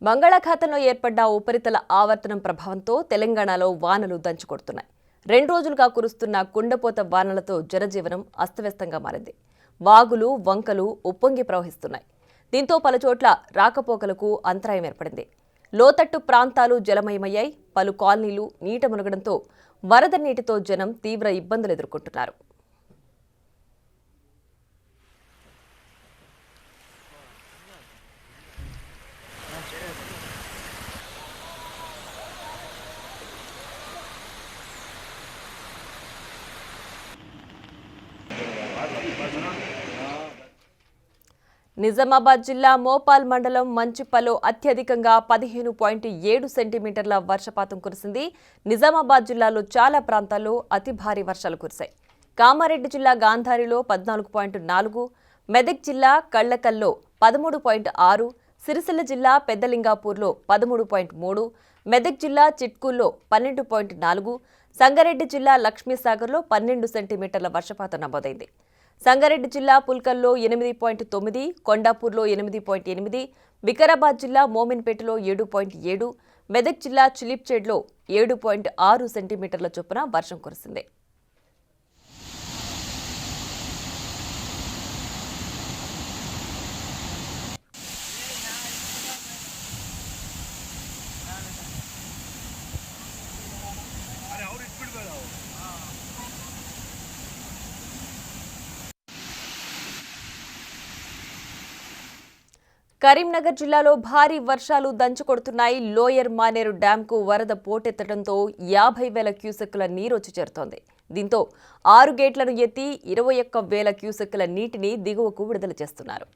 బంగాళాఖాతంలో ఏర్పడ్డ ఉపరితల ఆవర్తనం ప్రభావంతో తెలంగాణలో వానలు దంచుకొడుతున్నాయి. 2 రోజులుగా కురుస్తున్న కుండపోత వానలతో జనజీవనం అస్తవ్యస్తంగా మారింది. వాగులు, వంకలు ఉప్పొంగి ప్రవహిస్తున్నాయి. దీంతో పలుచోట్ల రాకపోకలకు అంతరాయం ఏర్పడింది. లోతట్టు ప్రాంతాలు జలమయమయ్యాయి. పలు కాలనీలు నీట మునగడంతో వరద నీటితో జనం తీవ్ర ఇబ్బందులు ఎదుర్కొంటున్నారు. నిజామాబాద్ జిల్లా మోపాల్ మండలం మంచిపల్లో అత్యధికంగా 15.7 సెంటీమీటర్ల వర్షపాతం కురిసింది. నిజామాబాద్ జిల్లాలో చాలా ప్రాంతాల్లో అతి భారీ వర్షాలు కురిశాయి. కామారెడ్డి జిల్లా గాంధారిలో 14.4, మెదక్ జిల్లా కళ్లకల్లో 13.6, సిరిసిల్ల జిల్లా పెద్దలింగాపూర్లో 13.3, మెదక్ జిల్లా చిట్కూల్లో 12.4, సంగారెడ్డి జిల్లా లక్ష్మీసాగర్లో 12 సెంటీమీటర్ల వర్షపాతం నమోదైంది. సంగారెడ్డి జిల్లా పుల్కల్లో 8.9, కొండాపూర్లో 8.8, వికారాబాద్ జిల్లా మోమిన్పేటలో 7.7, మెదక్ జిల్లా చిలిప్చేడ్లో 7.6 సెంటీమీటర్ల చొప్పున వర్షం కురిసింది. కరీంనగర్ జిల్లాలో భారీ వర్షాలు దంచుకొడుతున్నాయి. లోయర్ మానేరు డ్యాంకు వరద పోటెత్తడంతో 50,000 క్యూసెక్కుల నీరొచ్చి చేరుతోంది. దీంతో 6 గేట్లను ఎత్తి 21,000 క్యూసెక్కుల నీటిని దిగువకు విడుదల చేస్తున్నారు.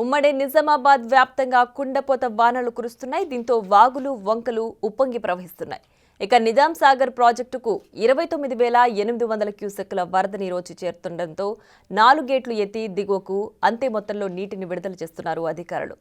ఉమ్మడి నిజామాబాద్ వ్యాప్తంగా కుండపోత వానలు కురుస్తున్నాయి. దీంతో వాగులు, వంకలు ఉప్పొంగి ప్రవహిస్తున్నాయి. ఇక నిజాం సాగర్ ప్రాజెక్టుకు 29,800 క్యూసెక్కుల వరద నీరు వచ్చి చేరుతుండటంతో 4 గేట్లు ఎత్తి దిగువకు అంతే మొత్తంలో నీటిని విడుదల చేస్తున్నారు అధికారులు.